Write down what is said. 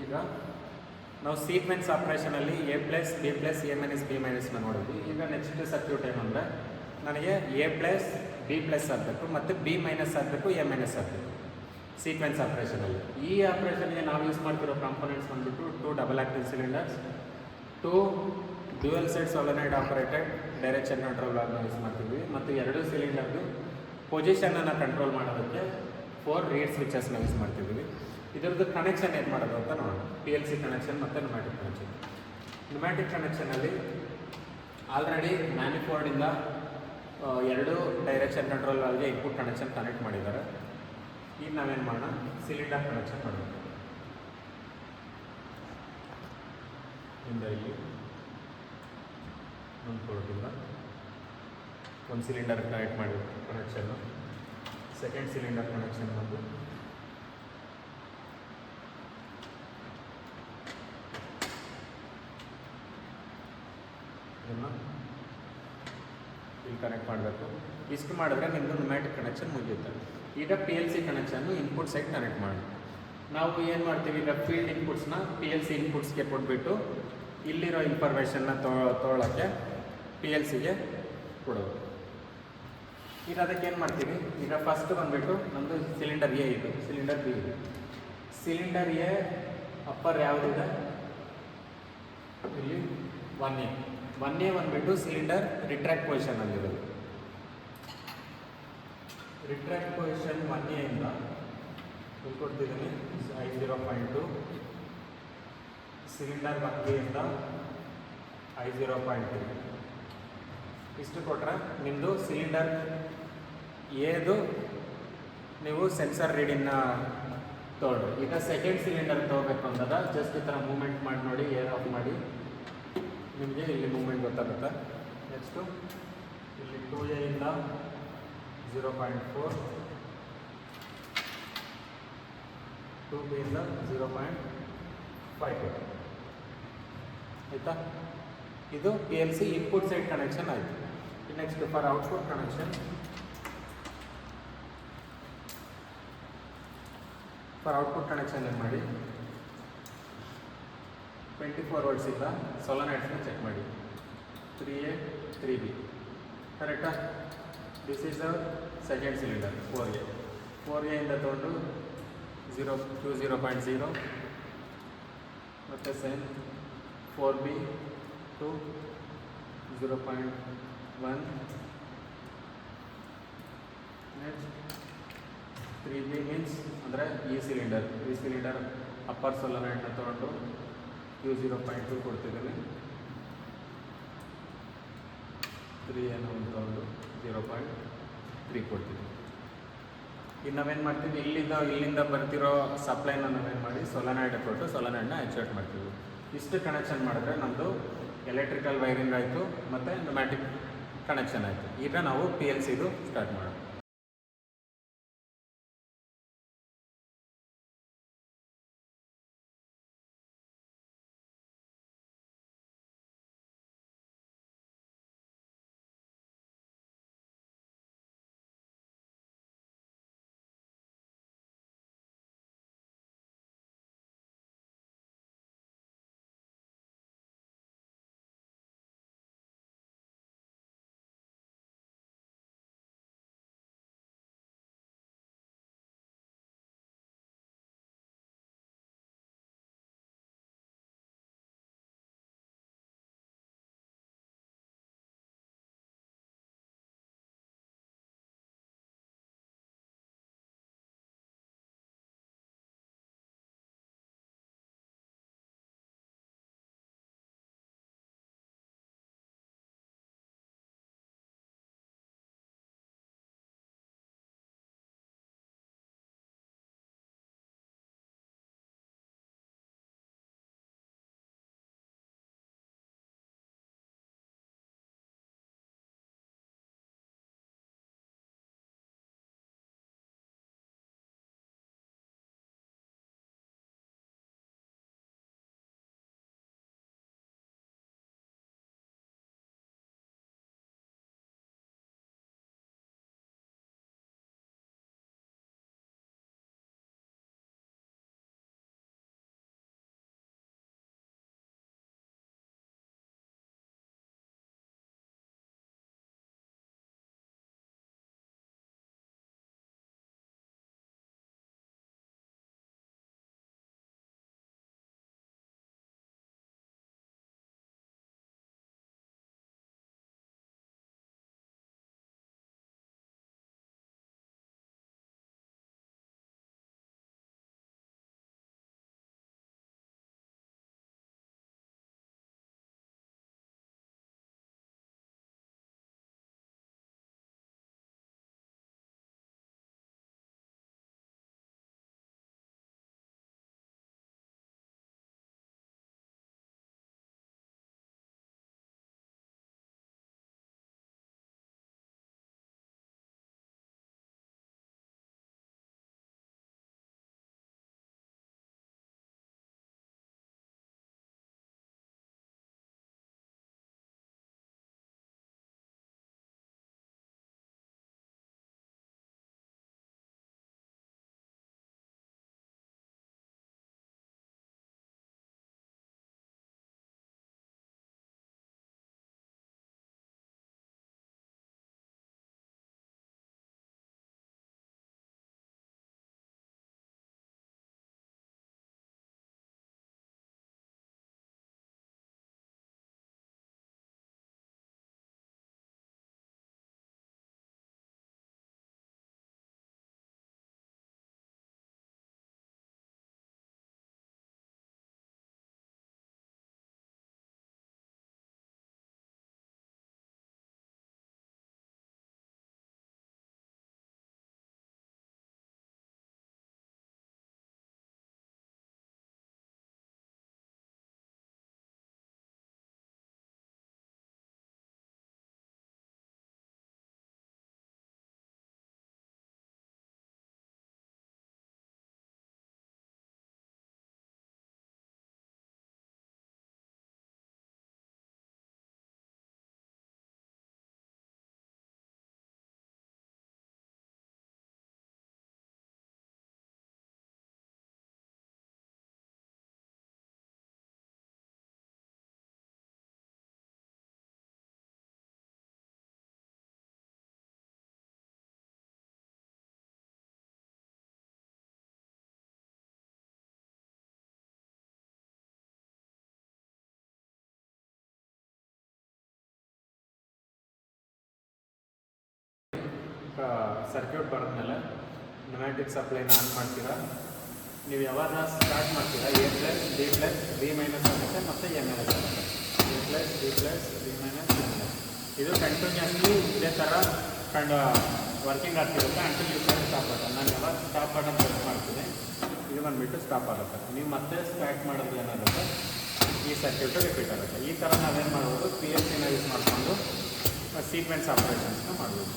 ಈಗ ನಾವು ಸೀಕ್ವೆನ್ಸ್ ಆಪ್ರೇಷನಲ್ಲಿ A plus B plus A minus B ಮೈನಸ್ನ ನೋಡಿದ್ವಿ. ಈಗ ನೆಕ್ಸ್ಟ್ ಸರ್ಕ್ಯೂಟ್ ಏನು ಅಂದರೆ ನನಗೆ ಎ ಪ್ಲಸ್ ಬಿ ಪ್ಲಸ್ ಆಗಬೇಕು ಮತ್ತು ಬಿ ಮೈನಸ್ ಆಗಬೇಕು, ಎ ಮೈನಸ್ ಆಗಬೇಕು ಸೀಕ್ವೆನ್ಸ್ ಆಪ್ರೇಷನಲ್ಲಿ. ಈ ಆಪ್ರೇಷನ್ಗೆ ನಾವು ಯೂಸ್ ಮಾಡ್ತಿರೋ ಕಾಂಪೋನೆಂಟ್ಸ್ ಬಂದುಬಿಟ್ಟು 2 double active cylinders, 2 dual set solenoid operated direction control ವಾಲ್ವ್ನ ಯೂಸ್ ಮಾಡ್ತಿದ್ವಿ ಮತ್ತು 2 ಸಿಲಿಂಡರ್ದು ಪೊಸಿಷನನ್ನು ಕಂಟ್ರೋಲ್ ಮಾಡೋದಕ್ಕೆ 4 ರೀಡ್ ಸ್ವಿಚಸ್ನ ಯೂಸ್ ಮಾಡ್ತಿದ್ವಿ. ಇದರದ್ದು ಕನೆಕ್ಷನ್ ಏನು ಮಾಡೋದು ಅಂತ ನೋಡೋಣ. PLC ಕನೆಕ್ಷನ್ ಮತ್ತು ನ್ಯೂಮ್ಯಾಟಿಕ್ ಕನೆಕ್ಷನ್. ನ್ಯೂಮ್ಯಾಟಿಕ್ ಕನೆಕ್ಷನಲ್ಲಿ ಆಲ್ರೆಡಿ ಮ್ಯಾನಿಫೋಲ್ಡಿಂದ 2 ಡೈರೆಕ್ಷನ್ ಕಂಟ್ರೋಲ್ ವಾಲ್ವ್ಗೆ ಇನ್ಪುಟ್ ಕನೆಕ್ಷನ್ ಕನೆಕ್ಟ್ ಮಾಡಿದ್ದಾರೆ. ಈಗ ನಾವೇನು ಮಾಡೋಣ, ಸಿಲಿಂಡರ್ ಕನೆಕ್ಷನ್ ಮಾಡೋಣ. ಇಂದ ಇಲ್ಲಿ ಒಂದು ಪೋರ್ಟಿಂದ ಒಂದು ಸಿಲಿಂಡರ್ ಕನೆಕ್ಟ್ ಮಾಡಿ ಕನೆಕ್ಷನ್ನು, ಸೆಕೆಂಡ್ ಸಿಲಿಂಡರ್ ಕನೆಕ್ಷನ್ ಬಂದು ಇದನ್ನು ಇಲ್ಲಿ ಕನೆಕ್ಟ್ ಮಾಡಬೇಕು. ಇಷ್ಟು ಮಾಡಿದ್ರೆ ನಿಮ್ಮದು ನ್ಯೂಮ್ಯಾಟಿಕ್ ಕನೆಕ್ಷನ್ ಮುಗಿಯುತ್ತೆ. ಈಗ PLC connection input side connect ಮಾಡಿ ನಾವು ಏನು ಮಾಡ್ತೀವಿ, ಈಗ ಫೀಲ್ಡ್ ಇನ್ಪುಟ್ಸ್ನ PLC ಇನ್ಪುಟ್ಸ್ಗೆ ಕೊಟ್ಬಿಟ್ಟು ಇಲ್ಲಿರೋ ಇನ್ಫಾರ್ಮೇಷನ್ನ ತೊಗೊಳಕ್ಕೆ PLCಗೆ ಕೊಡೋದು. ಈಗ ಅದಕ್ಕೆ ಏನು ಮಾಡ್ತೀವಿ, ಈಗ ಫಸ್ಟ್ ಬಂದುಬಿಟ್ಟು ನಮ್ಮದು ಸಿಲಿಂಡರ್ ಎ ಇದು, ಸಿಲಿಂಡರ್ ಬಿ ಇದೆ. ಸಿಲಿಂಡರ್ ಎ ಅಪ್ಪರ್ ಯಾವುದಿದೆ ಇಲ್ಲಿ 1A ಬಂದುಬಿಟ್ಟು ಸಿಲಿಂಡರ್ ರಿಟ್ರ್ಯಾಕ್ಟ್ ಪೊಸಿಷನಲ್ಲಿರೋದು. ರಿಟ್ರ್ಯಾಕ್ಟ್ ಪೊಸಿಷನ್ 1A ಇಂದ ಕೊಡ್ತಿದ್ದೀನಿ 50.2, ಸಿಲಿಂಡರ್ 1B ಇಂದ 50.3. ಇಷ್ಟು ಕೊಟ್ಟರೆ ನಿಮ್ಮದು ಸಿಲಿಂಡರ್ ಎದು ನೀವು ಸೆನ್ಸರ್ ರೀಡಿಂಗ್ನ ತೊಗೊಳ್ರಿ. ಈಗ ಸೆಕೆಂಡ್ ಸಿಲಿಂಡರ್ ತೊಗೋಬೇಕು ಅಂದಾಗ ಜಸ್ಟ್ ಈ ಥರ ಮೂಮೆಂಟ್ ಮಾಡಿ ನೋಡಿ, ಏರ್ ಆಫ್ ಮಾಡಿ, ನಿಮಗೆ ಇಲ್ಲಿ ಮೂಮೆಂಟ್ ಗೊತ್ತಾಗುತ್ತೆ. ನೆಕ್ಸ್ಟು ಇಲ್ಲಿ 2A ಇಂದ 0.4, 2B ಇಂದ 0.5 ಆಯಿತಾ. ಇದು PLC ಇನ್ಪುಟ್ ಸೈಡ್ ಕನೆಕ್ಷನ್ ಆಯಿತು. ನೆಕ್ಸ್ಟ್ ಫಾರ್ ಔಟ್ಪುಟ್ ಕನೆಕ್ಷನ್, ಏನು ಮಾಡಿ 24 ವೋಲ್ಟ್ಸಿಂದ ಸೊಲೊನಾಯ್ಡ್ಸ್ನ ಚೆಕ್ ಮಾಡಿ. 3A 3B ಕರೆಕ್ಟಾ. This is a second cylinder 4A ಇಂದ ತೊಗೊಂಡು 0.0 ಮತ್ತು same 4B to 0.1. Next 3B means ಅಂದರೆ ಈ ಸಿಲಿಂಡರ್ ಅಪ್ಪರ್ ಸೊಲೊನಾಯ್ಡ್ನ ತೊಗೊಂಡು Q0.2 ಕೊಡ್ತಿದ್ದೀನಿ. 3A ತೊಗೊಂಡು 0.3 ಕೊಡ್ತೀವಿ. ಈಗ ನಾವೇನು ಮಾಡ್ತೀವಿ, ಇಲ್ಲಿಂದ ಬರ್ತಿರೋ ಸಪ್ಲೈನ ನಾವೇನು ಮಾಡಿ ಸೊಲೊನಾಯ್ಡ್ ಕೊಟ್ಟು ಸೊಲೊನಾಯ್ಡ್ನ ಎಕ್ಸ್ಟ್ರಾಕ್ಟ್ ಮಾಡ್ತೀವಿ. ಇಷ್ಟು ಕನೆಕ್ಷನ್ ಮಾಡಿದ್ರೆ ನಮ್ಮದು ಎಲೆಕ್ಟ್ರಿಕಲ್ ವೈರಿಂಗ್ ಆಯಿತು ಮತ್ತು ನ್ಯೂಮ್ಯಾಟಿಕ್ ಕನೆಕ್ಷನ್ ಆಯಿತು. ಈಗ ನಾವು PLCದು ಸ್ಟಾರ್ಟ್ ಮಾಡೋಣ. ಸರ್ಕ್ಯೂಟ್ ಬರೋದ್ಮೇಲೆ ನ್ಯೂಮ್ಯಾಟಿಕ್ ಸಪ್ಲೈನ ಆನ್ ಮಾಡ್ತೀರಾ. ನೀವು ಯಾವಾಗ ಸ್ಟಾರ್ಟ್ ಮಾಡ್ತೀರಾ ಎ ಪ್ಲಸ್ ಬಿ ಮೈನಸ್ ಆಗುತ್ತೆ ಮತ್ತು ಎ ಮೈನಸ್ ಆಗುತ್ತೆ. A plus B minus A minus ಇದು ಕಂಟಿನ್ಯೂಸ್ಲಿ ಇದೇ ಥರ ವರ್ಕಿಂಗ್ ಆಗ್ತಿರುತ್ತೆ until you press stop button. ನಾನು ಯಾವಾಗ ಸ್ಟಾಪ್ ಬಟನ್ ಪ್ರೆಸ್ ಮಾಡ್ತೀನಿ ಇದು ಬಂದುಬಿಟ್ಟು ಸ್ಟಾಪ್ ಆಗುತ್ತೆ. ನೀವು ಮತ್ತೆ ಸ್ಟಾರ್ಟ್ ಮಾಡೋದು ಏನಾಗುತ್ತೆ ಈ ಸರ್ಕ್ಯೂಟು ರಿಪೀಟ್ ಆಗುತ್ತೆ. ಈ ಥರ ನಾವೇನು ಮಾಡ್ಬೋದು PLCನ ಯೂಸ್ ಮಾಡಿಕೊಂಡು ಸೀಕ್ವೆನ್ಸ್ ಆಪ್ರೇಷನ್ಸ್ನ ಮಾಡ್ಬೋದು.